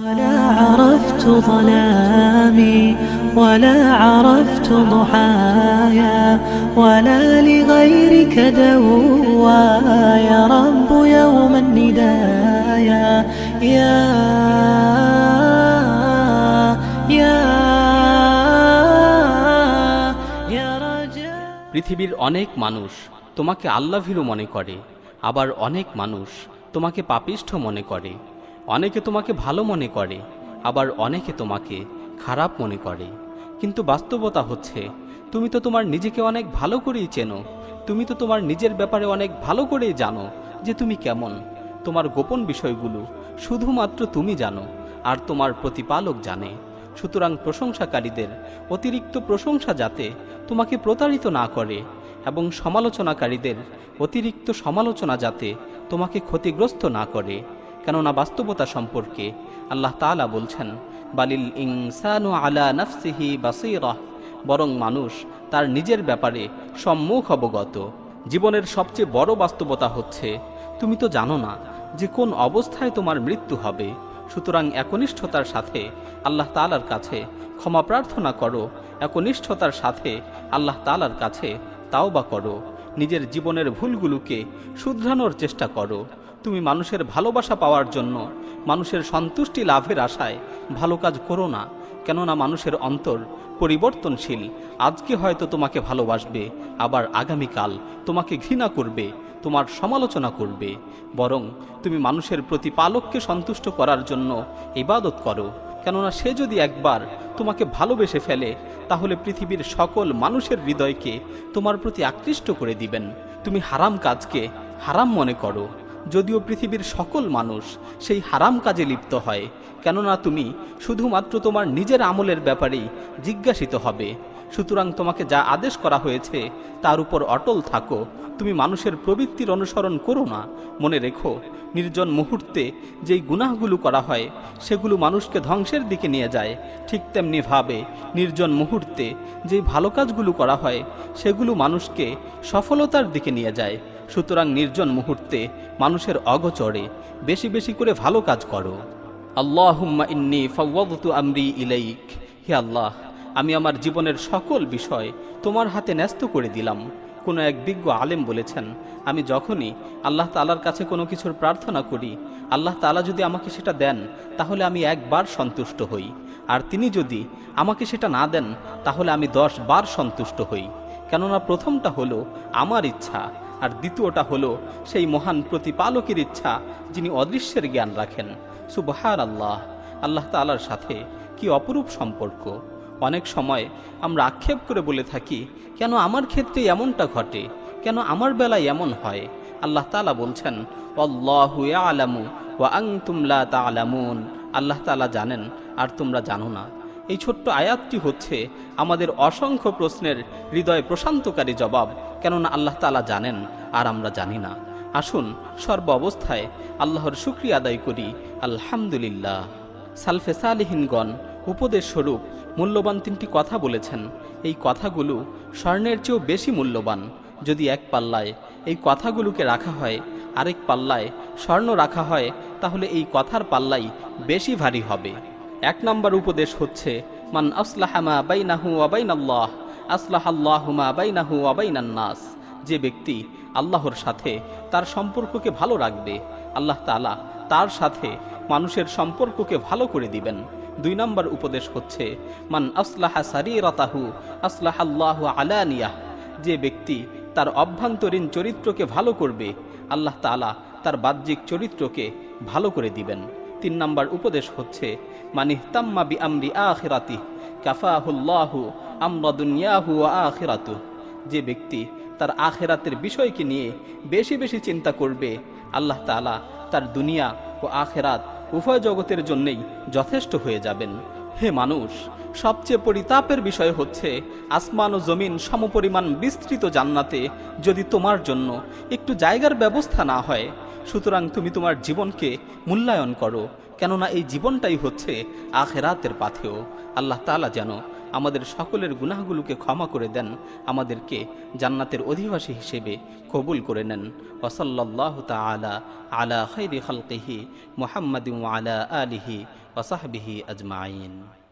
ولا عرفت ظلامي ولا عرفت ضحايا ولا لغيرك دوايا رب يوم الندايا يا يا يا رجاء। পৃথিবীর অনেক মানুষ তোমাকে আল্লাহভীরু মনে করে, আবার অনেক মানুষ তোমাকে পাপিষ্ঠ মনে করে। অনেকে তোমাকে ভালো মনে করে, আবার অনেকে তোমাকে খারাপ মনে করে। কিন্তু বাস্তবতা হচ্ছে তুমি তো তোমার নিজেকে অনেক ভালো করেই চেনো। তুমি তো তোমার নিজের ব্যাপারে অনেক ভালো করেই জানো যে তুমি কেমন। তোমার গোপন বিষয়গুলো শুধুমাত্র তুমি জানো, আর তোমার প্রতিপালক জানে। সুতরাং প্রশংসাকারীদের অতিরিক্ত প্রশংসা যাতে তোমাকে প্রতারিত না করে, এবং সমালোচনাকারীদের অতিরিক্ত সমালোচনা যাতে তোমাকে ক্ষতিগ্রস্ত না করে। কেননা বাস্তবতা সম্পর্কে আল্লাহ তাআলা বলছেন, বালিল ইনসানু আলা নাফসিহি বাসীরা, বরং মানুষ তার নিজের ব্যাপারে সম্মুখ অবগত। জীবনের সবচেয়ে বড় বাস্তবতা হচ্ছে তুমি তো জানো না যে কোন অবস্থায় তোমার মৃত্যু হবে। সুতরাং একনিষ্ঠতার সাথে আল্লাহ তাআলার কাছে ক্ষমা প্রার্থনা করো, একনিষ্ঠতার সাথে আল্লাহ তাআলার কাছে তাওবা করো, নিজের জীবনের ভুলগুলোকে শুধরানোর চেষ্টা করো। তুমি মানুষের ভালোবাসা পাওয়ার জন্য, মানুষের সন্তুষ্টি লাভের আশায় ভালো কাজ করো না। কেননা মানুষের অন্তর পরিবর্তনশীল। আজকে হয়তো তোমাকে ভালোবাসবে, আবার আগামীকাল তোমাকে ঘৃণা করবে, তোমার সমালোচনা করবে। বরং তুমি মানুষের প্রতিপালককে সন্তুষ্ট করার জন্য ইবাদত করো। কেননা সে যদি একবার তোমাকে ভালোবেসে ফেলে, তাহলে পৃথিবীর সকল মানুষের হৃদয়কে তোমার প্রতি আকৃষ্ট করে দিবেন। তুমি হারাম কাজকে হারাম মনে করো, যদিও পৃথিবীর সকল মানুষ সেই হারাম কাজে লিপ্ত হয়। কেননা তুমি শুধুমাত্র তোমার নিজের আমলের ব্যাপারেই জিজ্ঞাসিত হবে। সুতরাং তোমাকে যা আদেশ করা হয়েছে তার উপর অটল থাকো। তুমি মানুষের প্রবৃত্তির অনুসরণ করো না। মনে রেখো, নির্জন মুহূর্তে যেই গুনাহগুলো করা হয় সেগুলো মানুষকে ধ্বংসের দিকে নিয়ে যায়, ঠিক তেমনি ভাবে নির্জন মুহূর্তে যেই ভালো কাজগুলো করা হয় সেগুলো মানুষকে সফলতার দিকে নিয়ে যায়। সুতরাং নির্জন মুহূর্তে মানুষের অগোচরে বেশি বেশি করে ভালো কাজ করো। আল্লাহুম্মা ইন্নী ফাওয়াদতু আমরি ইলাইক, হে আল্লাহ, আমি আমার জীবনের সকল বিষয় তোমার হাতে ন্যস্ত করে দিলাম। কোনো এক বিজ্ঞ আলেম বলেছেন, আমি যখনই আল্লাহ তাআলার কাছে কোনো কিছুর প্রার্থনা করি, আল্লাহ তাআলা যদি আমাকে সেটা দেন তাহলে আমি একবার সন্তুষ্ট হই, আর তিনি যদি আমাকে সেটা না দেন তাহলে আমি 10 বার সন্তুষ্ট হই। কেননা প্রথমটা হলো আমার ইচ্ছা, আর দ্বিতীয়টা হলো সেই মহান প্রতিপালকের ইচ্ছা যিনি অদৃশ্যের জ্ঞান রাখেন। সুবহানাল্লাহ, আল্লাহ তাআলার সাথে কি অপরূপ সম্পর্ক। অনেক সময় আমরা আক্ষেপ করে বলে থাকি, কেন আমার ক্ষেত্রে এমনটা ঘটে, কেন আমার বেলায় এমন হয়। আল্লাহ তাআলা বলছেন, আল্লাহু ইয়ালামু ওয়া আনতুম লা তা'লামুন, আল্লাহ তাআলা জানেন আর তোমরা জানো না। এই ছোট্ট আয়াতটি হচ্ছে আমাদের অসংখ্য প্রশ্নের হৃদয় প্রশান্তকারী জবাব। কেননা আল্লাহ তাআলা জানেন আর আমরা জানি না। আসুন সর্ব অবস্থায় আল্লাহর শুকরিয়া আদায় করি। আলহামদুলিল্লাহ। সালফে সালিহিনগণ উপদেশ স্বরূপ মূল্যবান 3টি কথা বলেছেন। এই কথাগুলো স্বর্ণের চেয়েও বেশি মূল্যবান। যদি এক পাল্লায় এই কথাগুলোকে রাখা হয়, আরেক পাল্লায় স্বর্ণ রাখা হয়, তাহলে এই কথার পাল্লাই বেশি ভারী হবে। 1 নম্বর উপদেশ হচ্ছে, মান আসলাহা মা বাইনাহু ওয়া বাইনাল্লাহ আসলাহাল্লাহু মা বাইনাহু ওয়া বাইনান নাস। যে ব্যক্তি আল্লাহর সাথে তার সম্পর্ককে ভালো রাখবে, আল্লাহ তাআলা তার সাথে মানুষের সম্পর্ককে ভালো করে দিবেন। 2 নম্বর উপদেশ হচ্ছে, মান আসলাহা সারিরাতাহু আসলাহাল্লাহু আলানিয়াহ। যে ব্যক্তি তার অভ্যন্তরীণ চরিত্রকে ভালো করবে, আল্লাহ তাআলা তার বাহ্যিক চরিত্রকে ভালো করে দিবেন। 3 নম্বর উপদেশ হচ্ছে, মান ইহতাম্মা বিআমরি আখিরাতিহি কাফাহুল্লাহু আমরা দুনিয়াহু ওয়া আখিরাতুহু। যে ব্যক্তি তার আখিরাতের বিষয়কে নিয়ে বেশি বেশি চিন্তা করবে, আল্লাহ তাআলা তার দুনিয়া ও আখিরাত উভয় জগতের জন্যই যথেষ্ট হয়ে যাবেন। হে মানুষ, সবচেয়ে পরিতাপের বিষয় হচ্ছে আসমান ও জমিন সমপরিমাণ বিস্তৃত জান্নাতে যদি তোমার জন্য একটু জায়গার ব্যবস্থা না হয়। সুতরাং তুমি তোমার জীবনকে মূল্যায়ন করো, কেননা এই জীবনটাই হচ্ছে আখিরাতের পাথেয়। আল্লাহ তাআলা যেন আমাদের সকলের গুনাহগুলোকে ক্ষমা করে দেন, আমাদেরকে জান্নাতের অধিবাসী হিসেবে কবুল করে নেন। ওয়া সাল্লাল্লাহু তাআলা আলা খায়রি খালকিহি মুহাম্মাদিন ওয়া আলা আলিহি ওয়া সাহবিহি আজমাইন।